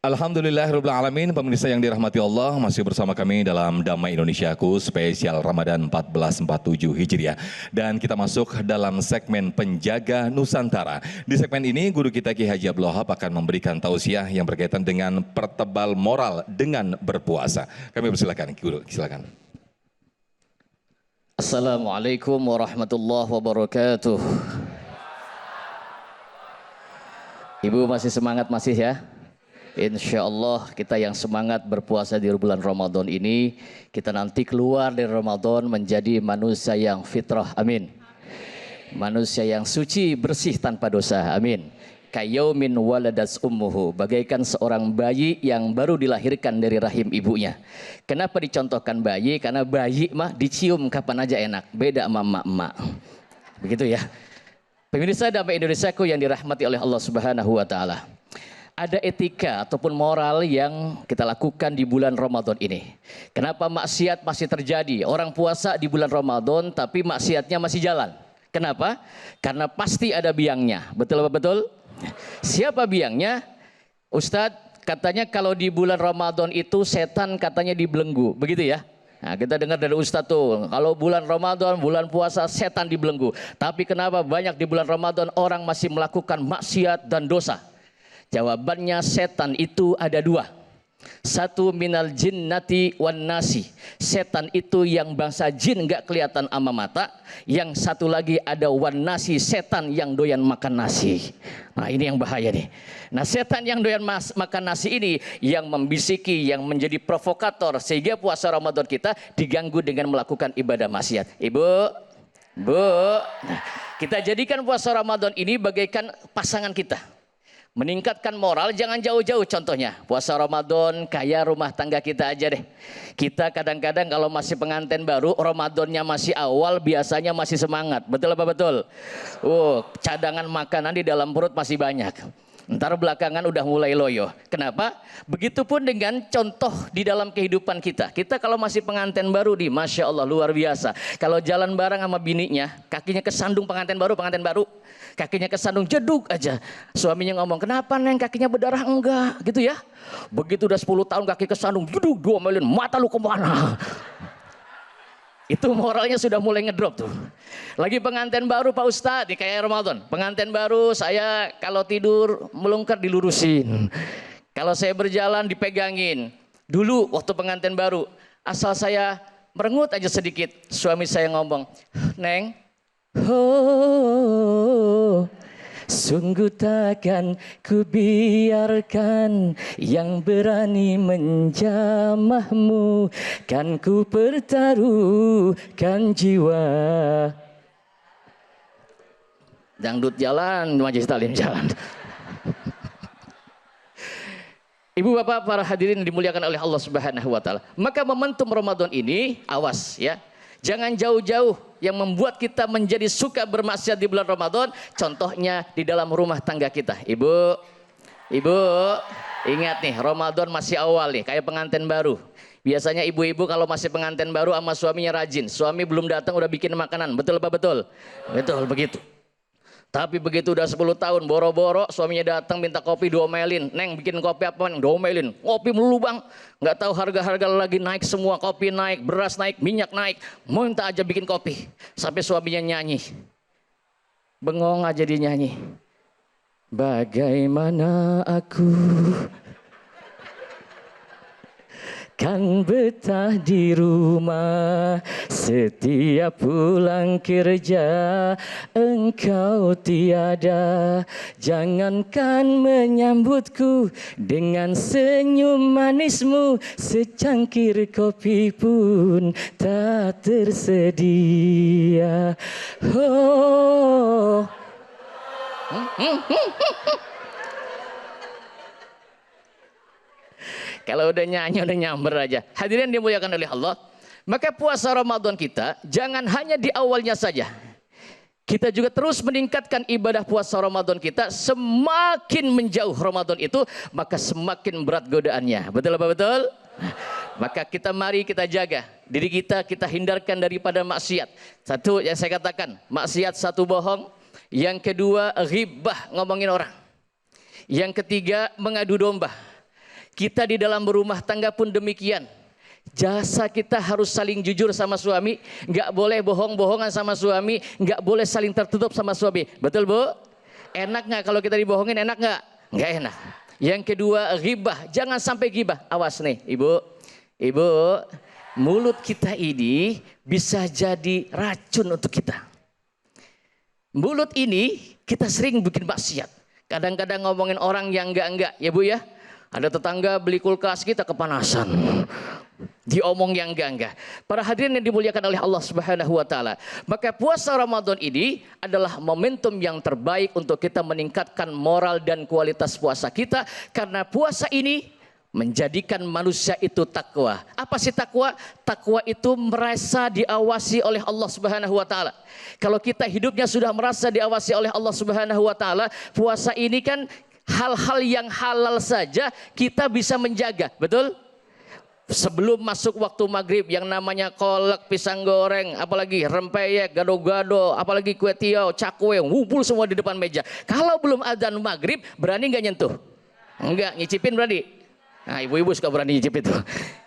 Alhamdulillahirabbil alamin, pemirsa yang dirahmati Allah, masih bersama kami dalam Damai Indonesiaku spesial Ramadan 1447 Hijriah. Dan kita masuk dalam segmen Penjaga Nusantara. Di segmen ini guru kita Ki Haji Abdul Wahab akan memberikan tausiah yang berkaitan dengan pertebal moral dengan berpuasa. Kami persilakan guru, silakan. Assalamualaikum warahmatullahi wabarakatuh. Ibu masih semangat masih ya? Insya Allah kita yang semangat berpuasa di bulan Ramadan ini, kita nanti keluar dari Ramadan menjadi manusia yang fitrah, amin. Manusia yang suci, bersih tanpa dosa, amin. Kayaumin waladas ummuhu, bagaikan seorang bayi yang baru dilahirkan dari rahim ibunya. Kenapa dicontohkan bayi? Karena bayi mah dicium kapan aja enak, beda sama emak-emak. Begitu ya. Pemirsa Damai Indonesiaku yang dirahmati oleh Allah Subhanahu wa taala. Ada etika ataupun moral yang kita lakukan di bulan Ramadan ini. Kenapa maksiat masih terjadi? Orang puasa di bulan Ramadan tapi maksiatnya masih jalan. Kenapa? Karena pasti ada biangnya. Betul apa betul? Siapa biangnya? Ustadz, katanya kalau di bulan Ramadan itu setan katanya dibelenggu. Begitu ya? Nah, kita dengar dari Ustadz tuh, kalau bulan Ramadan, bulan puasa setan dibelenggu. Tapi kenapa banyak di bulan Ramadan orang masih melakukan maksiat dan dosa? Jawabannya setan itu ada dua. Satu minal jinnati wan nasi. Setan itu yang bangsa jin nggak kelihatan ama mata. Yang satu lagi ada wan nasi, setan yang doyan makan nasi. Nah ini yang bahaya nih. Nah setan yang doyan makan nasi ini yang membisiki, yang menjadi provokator sehingga puasa Ramadan kita diganggu dengan melakukan ibadah maksiat. Ibu, Bu, nah, kita jadikan puasa Ramadan ini bagaikan pasangan kita. Meningkatkan moral jangan jauh-jauh, contohnya puasa Ramadan kayak rumah tangga kita aja deh. Kita kadang-kadang kalau masih pengantin baru, Ramadannya masih awal, biasanya masih semangat. Betul apa betul? Cadangan makanan di dalam perut masih banyak. Ntar belakangan udah mulai loyo. Kenapa? Begitupun dengan contoh di dalam kehidupan kita. Kita kalau masih pengantin baru di, Masya Allah luar biasa. Kalau jalan bareng sama bininya, kakinya kesandung pengantin baru. Kakinya kesandung jeduk aja. Suaminya ngomong, kenapa neng kakinya berdarah? Enggak, gitu ya. Begitu udah 10 tahun kaki kesandung, jeduk diomelin, mata lu kemana? Itu moralnya sudah mulai ngedrop tuh. Lagi pengantin baru Pak Ustadz, di kayak Ramadan. Pengantin baru saya kalau tidur melungker dilurusin. Kalau saya berjalan dipegangin. Dulu waktu pengantin baru, asal saya merengut aja sedikit, suami saya ngomong, neng, sungguh takkan kubiarkan yang berani menjamahmu, kan ku pertaruhkan jiwa. Dangdut jalan, Majelis Taklim jalan. Ibu bapak para hadirin dimuliakan oleh Allah Subhanahu wa taala. Maka momentum Ramadan ini awas ya. Jangan jauh-jauh yang membuat kita menjadi suka bermaksiat di bulan Ramadan. Contohnya di dalam rumah tangga kita. Ibu, ingat nih Ramadan masih awal nih, kayak pengantin baru. Biasanya ibu-ibu kalau masih pengantin baru sama suaminya rajin. Suami belum datang udah bikin makanan. Betul apa betul? Betul begitu. Tapi begitu udah 10 tahun, boro-boro suaminya datang minta kopi diomelin. Neng bikin kopi apa? Neng diomelin. Kopi melulu bang. Nggak tahu harga-harga lagi naik semua. Kopi naik, beras naik, minyak naik. Minta aja bikin kopi. Sampai suaminya nyanyi. Bengong aja dia nyanyi. Bagaimana aku kan betah di rumah, setiap pulang kerja engkau tiada. Jangankan menyambutku dengan senyum manismu, secangkir kopi pun tak tersedia. Kalau udah nyanyi, udah nyamber aja. Hadirin dimuliakan oleh Allah. Maka puasa Ramadan kita jangan hanya di awalnya saja. Kita juga terus meningkatkan ibadah puasa Ramadan kita. Semakin menjauh Ramadan itu, maka semakin berat godaannya. Betul apa betul? Maka mari kita jaga diri kita, kita hindarkan daripada maksiat. Satu yang saya katakan, maksiat satu bohong. Yang kedua ghibah, ngomongin orang. Yang ketiga mengadu domba. Kita di dalam berumah tangga pun demikian. Jasa kita harus saling jujur sama suami, nggak boleh bohong-bohongan sama suami, nggak boleh saling tertutup sama suami. Betul Bu? Enak nggak kalau kita dibohongin? Enak nggak? Nggak enak. Yang kedua, ghibah. Jangan sampai ghibah. Awas nih, ibu, mulut kita ini bisa jadi racun untuk kita. Mulut ini kita sering bikin maksiat. Kadang-kadang ngomongin orang yang enggak, ya Bu ya. Ada tetangga beli kulkas, kita kepanasan. Diomong yang enggak. Para hadirin yang dimuliakan oleh Allah Subhanahu wa taala. Maka puasa Ramadan ini adalah momentum yang terbaik untuk kita meningkatkan moral dan kualitas puasa kita, karena puasa ini menjadikan manusia itu takwa. Apa sih takwa? Takwa itu merasa diawasi oleh Allah Subhanahu wa taala. Kalau kita hidupnya sudah merasa diawasi oleh Allah Subhanahu wa taala, puasa ini kan hal-hal yang halal saja kita bisa menjaga, betul? Sebelum masuk waktu maghrib yang namanya kolak, pisang goreng, apalagi rempeyek, gado-gado, apalagi kue tiaw, cakwe, ngumpul semua di depan meja. Kalau belum adzan maghrib, berani nggak nyentuh? Enggak, nyicipin berani? Nah, ibu-ibu suka berani nyicip itu.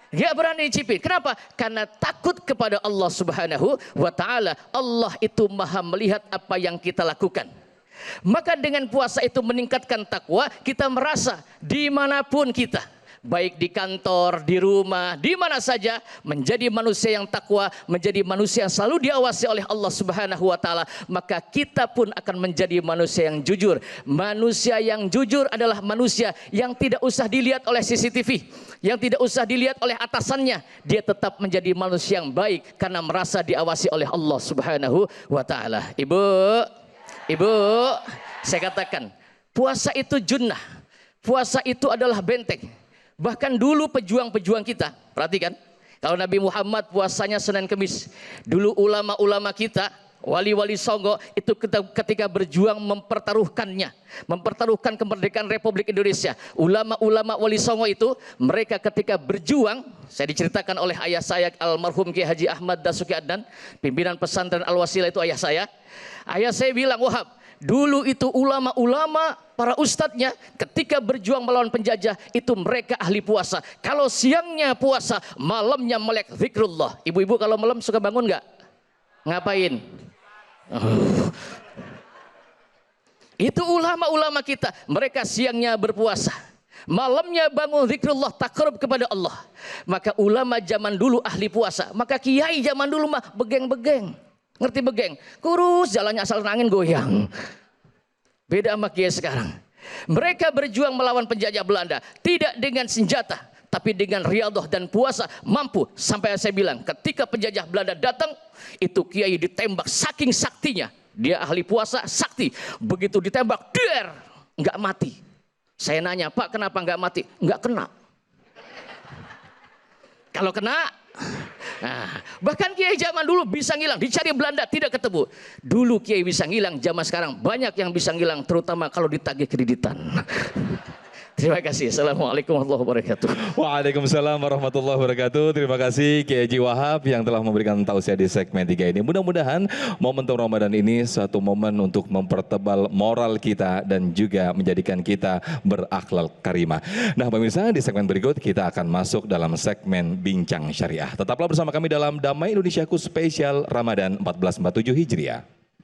Nggak berani nyicipin. Kenapa? Karena takut kepada Allah Subhanahu wa taala. Allah itu maha melihat apa yang kita lakukan. Maka dengan puasa itu meningkatkan takwa, kita merasa dimanapun kita, baik di kantor, di rumah, di mana saja, menjadi manusia yang takwa, menjadi manusia yang selalu diawasi oleh Allah Subhanahu wa taala, maka kita pun akan menjadi manusia yang jujur. Manusia yang jujur adalah manusia yang tidak usah dilihat oleh CCTV, yang tidak usah dilihat oleh atasannya, dia tetap menjadi manusia yang baik karena merasa diawasi oleh Allah Subhanahu wa taala. Ibu, saya katakan, puasa itu junnah. Puasa itu adalah benteng. Bahkan dulu pejuang-pejuang kita, perhatikan, kalau Nabi Muhammad puasanya Senin Kemis. Dulu ulama-ulama kita, wali-wali Songo, itu ketika berjuang mempertaruhkan kemerdekaan Republik Indonesia. Ulama-ulama wali Songo itu, mereka ketika berjuang, saya diceritakan oleh ayah saya, almarhum Kiai Haji Ahmad Dasuki Adnan, pimpinan pesantren Al-Wasilah itu ayah saya. Ayah saya bilang, Wahab, dulu itu ulama-ulama, para ustadznya ketika berjuang melawan penjajah itu mereka ahli puasa. Kalau siangnya puasa, malamnya melek zikrullah. Ibu-ibu kalau malam suka bangun nggak? Ngapain? Itu ulama-ulama kita. Mereka siangnya berpuasa, malamnya bangun zikrullah, takarub kepada Allah. Maka ulama zaman dulu ahli puasa. Maka kiai zaman dulu mah begeng-begeng. Ngerti begeng? Kurus, jalannya asal angin goyang. Beda sama kiai sekarang. Mereka berjuang melawan penjajah Belanda. Tidak dengan senjata, tapi dengan riyadhah dan puasa mampu. Sampai saya bilang, ketika penjajah Belanda datang, itu kiai ditembak saking saktinya. Dia ahli puasa, sakti. Begitu ditembak, der, nggak mati. Saya nanya, Pak kenapa nggak mati? Nggak kena. Kalau kena, nah, bahkan kiai zaman dulu bisa ngilang, dicari Belanda tidak ketemu. Dulu kiai bisa ngilang, zaman sekarang banyak yang bisa ngilang, terutama kalau ditagih kreditan. Terima kasih. Assalamualaikum warahmatullahi wabarakatuh. Waalaikumsalam warahmatullahi wabarakatuh. Terima kasih Kiai Haji Wahab yang telah memberikan tausiah di segmen 3 ini. Mudah-mudahan momentum Ramadan ini suatu momen untuk mempertebal moral kita dan juga menjadikan kita berakhlak karimah. Nah pemirsa, di segmen berikut kita akan masuk dalam segmen Bincang Syariah. Tetaplah bersama kami dalam Damai Indonesiaku Spesial Ramadan 1447 Hijriah.